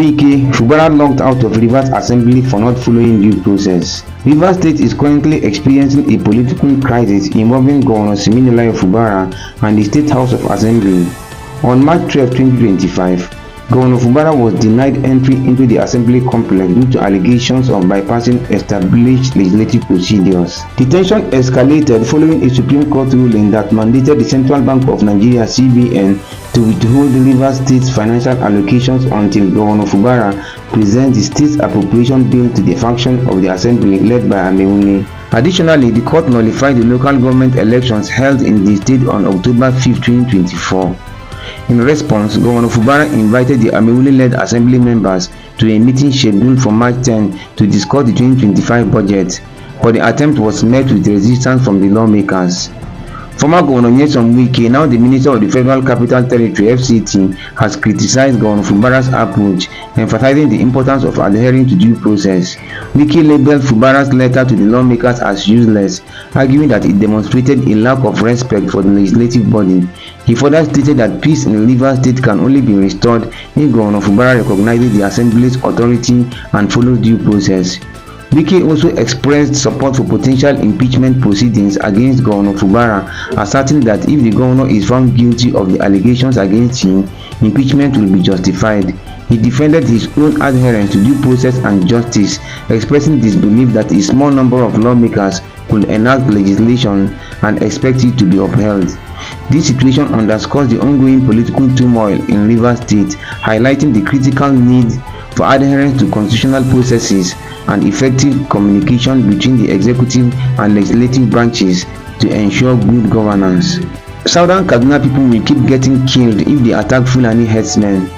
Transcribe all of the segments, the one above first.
Wike, Fubara locked out of Rivers Assembly for not following due process. Rivers State is currently experiencing a political crisis involving Governor Siminalayi Fubara and the State House of Assembly. On March 12, 2025, Governor Fubara was denied entry into the assembly complex due to allegations of bypassing established legislative procedures. The tension escalated following a Supreme Court ruling that mandated the Central Bank of Nigeria (CBN) to withhold Rivers State's financial allocations until Governor Fubara presents the state's appropriation bill to the faction of the assembly led by Amewune. Additionally, the court nullified the local government elections held in the state on October 5, 2024. In response, Governor Fubara invited the Amewune-led assembly members to a meeting scheduled for March 10 to discuss the 2025 budget, but the attempt was met with resistance from the lawmakers. Former Governor Nyesom Wike, now the Minister of the Federal Capital Territory (FCT), has criticized Governor Fubara's approach, emphasizing the importance of adhering to due process. Wike labeled Fubara's letter to the lawmakers as useless, arguing that it demonstrated a lack of respect for the legislative body. He further stated that peace in Rivers State can only be restored if Governor Fubara recognizes the Assembly's authority and follows due process. Wike also expressed support for potential impeachment proceedings against Governor Fubara, asserting that if the governor is found guilty of the allegations against him, impeachment will be justified. He defended his own adherence to due process and justice, expressing disbelief that a small number of lawmakers could enact legislation and expect it to be upheld. This situation underscores the ongoing political turmoil in Rivers State, highlighting the critical need for adherence to constitutional processes and effective communication between the executive and legislative branches to ensure good governance. Southern Kaduna people will keep getting killed if they attack Fulani herdsmen,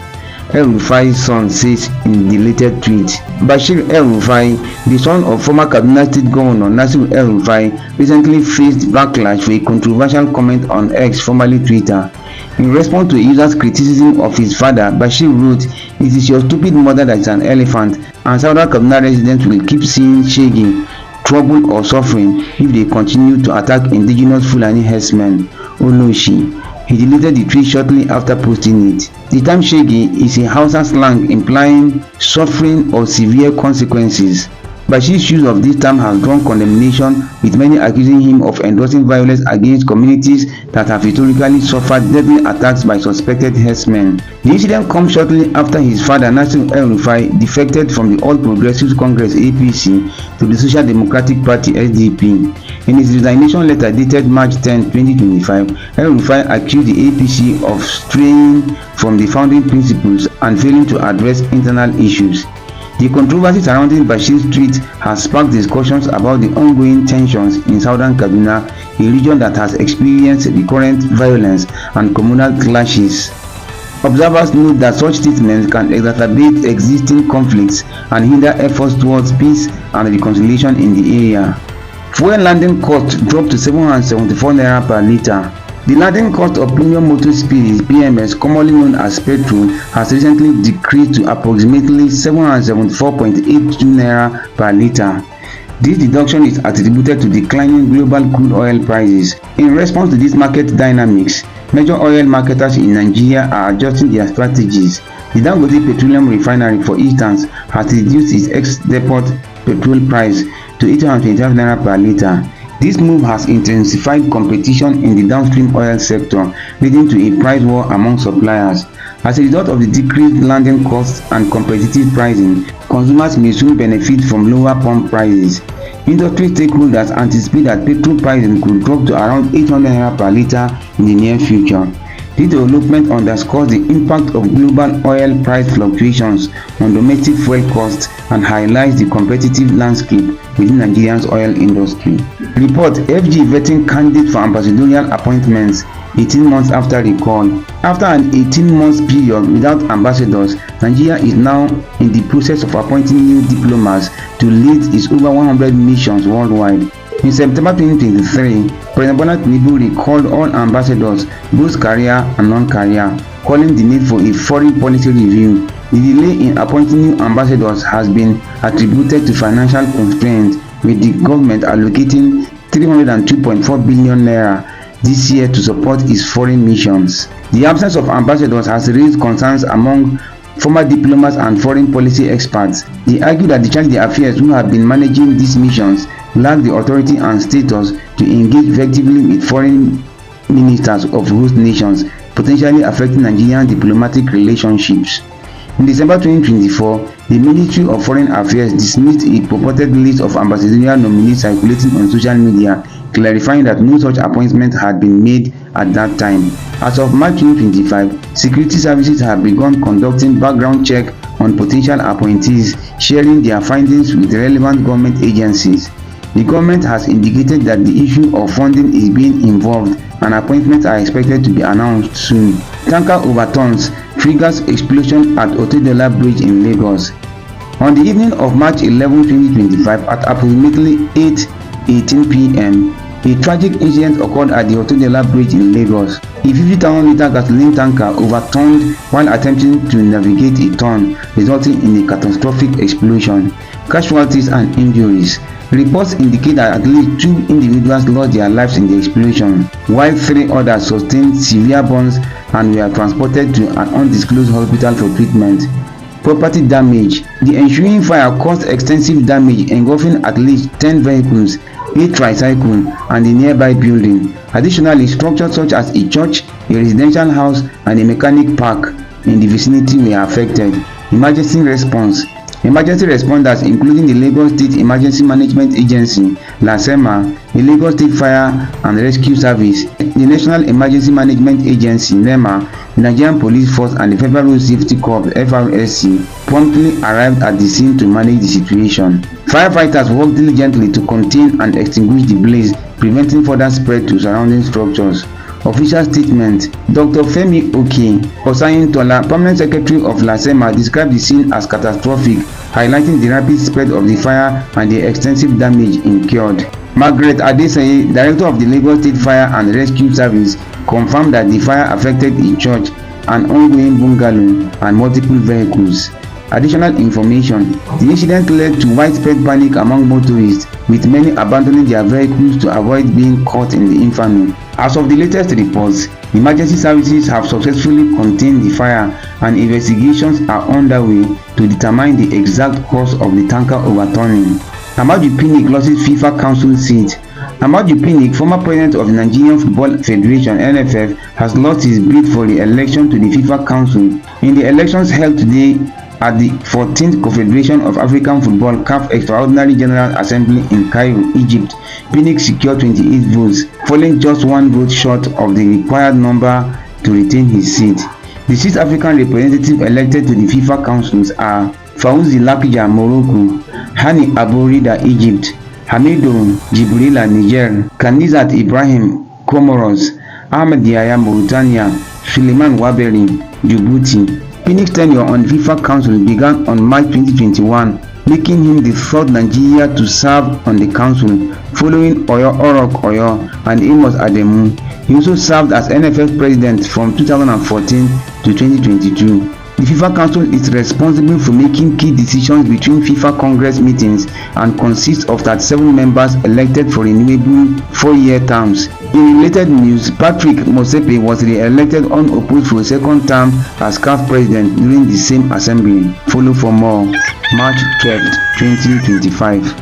El-Rufai's son says in the latest tweet. Bashir El-Rufai, the son of former Kaduna State Governor Nasir El-Rufai, recently faced backlash for a controversial comment on X, formerly Twitter. In response to a user's criticism of his father, Bashir wrote, "It is your stupid mother that is an elephant, and Southern Kaduna residents will keep seeing shaggy, trouble or suffering if they continue to attack indigenous Fulani herdsmen, Oloshi." He deleted the tweet shortly after posting it. The term shaggy is a Hausa slang implying suffering or severe consequences. Bashir's use of this term has drawn condemnation, with many accusing him of endorsing violence against communities that have historically suffered deadly attacks by suspected herdsmen. The incident comes shortly after his father, Nasir El-Rufai, defected from the All Progressives Congress (APC) to the Social Democratic Party (SDP). In his resignation letter dated March 10, 2025, El-Rufai accused the APC of straying from the founding principles and failing to address internal issues. The controversy surrounding Bashir's tweet has sparked discussions about the ongoing tensions in southern Kaduna, a region that has experienced recurrent violence and communal clashes. Observers note that such statements can exacerbate existing conflicts and hinder efforts towards peace and reconciliation in the area. Fuel landing cost dropped to 774 naira per litre. The landing cost of premium motor spirits (PMS), commonly known as petrol, has recently decreased to approximately 774.82 naira per litre. This deduction is attributed to declining global crude oil prices. In response to these market dynamics, major oil marketers in Nigeria are adjusting their strategies. The Dangote Petroleum Refinery, for instance, has reduced its ex-depot petrol price to 825 naira per litre. This move has intensified competition in the downstream oil sector, leading to a price war among suppliers. As a result of the decreased landing costs and competitive pricing, consumers may soon benefit from lower pump prices. Industry stakeholders anticipate that petrol pricing could drop to around 800 naira per litre in the near future. This development underscores the impact of global oil price fluctuations on domestic fuel costs and highlights the competitive landscape within Nigeria's oil industry. Report: FG vetting candidate for ambassadorial appointments 18 months after recall. After an 18-month period without ambassadors, Nigeria is now in the process of appointing new diplomats to lead its over 100 missions worldwide. In September 2023, President Bola Tinubu recalled all ambassadors, both career and non-career, calling the need for a foreign policy review. The delay in appointing new ambassadors has been attributed to financial constraints, with the government allocating 302.4 billion naira this year to support its foreign missions. The absence of ambassadors has raised concerns among former diplomats and foreign policy experts. They argue that the chargé d'affaires who have been managing these missions lack the authority and status to engage effectively with foreign ministers of host nations, potentially affecting Nigerian diplomatic relationships. In December 2024, the Ministry of Foreign Affairs dismissed a purported list of ambassadorial nominees circulating on social media, clarifying that no such appointment had been made at that time. As of March 2025, security services have begun conducting background check on potential appointees, sharing their findings with relevant government agencies. The government has indicated that the issue of funding is being involved and appointments are expected to be announced soon. Tanker overturns triggers explosion at Otedola Bridge in Lagos. On the evening of March 11, 2025 at approximately 8:18 p.m., a tragic incident occurred at the Otedola Bridge in Lagos. A 50,000-litre gasoline tanker overturned while attempting to navigate a turn, resulting in a catastrophic explosion. Casualties and injuries. Reports indicate that at least 2 individuals lost their lives in the explosion, while 3 others sustained severe burns and were transported to an undisclosed hospital for treatment. Property damage. The ensuing fire caused extensive damage engulfing at least 10 vehicles, a tricycle, and a nearby building. Additionally, structures such as a church, a residential house, and a mechanic park in the vicinity were affected. Emergency response. Emergency responders, including the Lagos State Emergency Management Agency (LASEMA), the Lagos State Fire and Rescue Service, the National Emergency Management Agency (NEMA), the Nigerian Police Force, and the Federal Road Safety Corps (FRSC), promptly arrived at the scene to manage the situation. Firefighters worked diligently to contain and extinguish the blaze, preventing further spread to surrounding structures. Official statement. Dr. Femi Osayintola, Permanent Secretary of LASEMA, described the scene as catastrophic, highlighting the rapid spread of the fire and the extensive damage incurred. Margaret Adeseye, Director of the Lagos State Fire and Rescue Service, confirmed that the fire affected a church, an ongoing bungalow, and multiple vehicles. Additional information. The incident led to widespread panic among motorists, with many abandoning their vehicles to avoid being caught in the infamy. As of the latest reports, emergency services have successfully contained the fire and investigations are underway to determine the exact cause of the tanker overturning. Pinnick loses FIFA Council seat. Pinnick, former president of the Nigerian Football Federation (NFF), has lost his bid for the election to the FIFA Council. In the elections held today at the 14th Confederation of African Football (CAF) Extraordinary General Assembly in Cairo, Egypt, Pinnick secured 28 votes, falling just 1 vote short of the required number to retain his seat. The 6 African representatives elected to the FIFA Councils are Fawzi Lakija, Morocco; Hani Aborida, Egypt; Hamidou Djibrila, Niger; Kanizat Ibrahim, Comoros; Ahmed Yahya, Mauritania; Suleiman Waberi, Djibouti. Pinnick's tenure on the FIFA Council began on March 2021, making him the 3rd Nigerian to serve on the council, following Orok Oyo and Amos Ademu. He also served as NFF president from 2014 to 2022. The FIFA Council is responsible for making key decisions between FIFA Congress meetings and consists of 37 members elected for renewable 4-year terms. In related news, Patrick Motsepe was re-elected unopposed for a 2nd term as CAF president during the same assembly. Follow for more. March 12, 2025.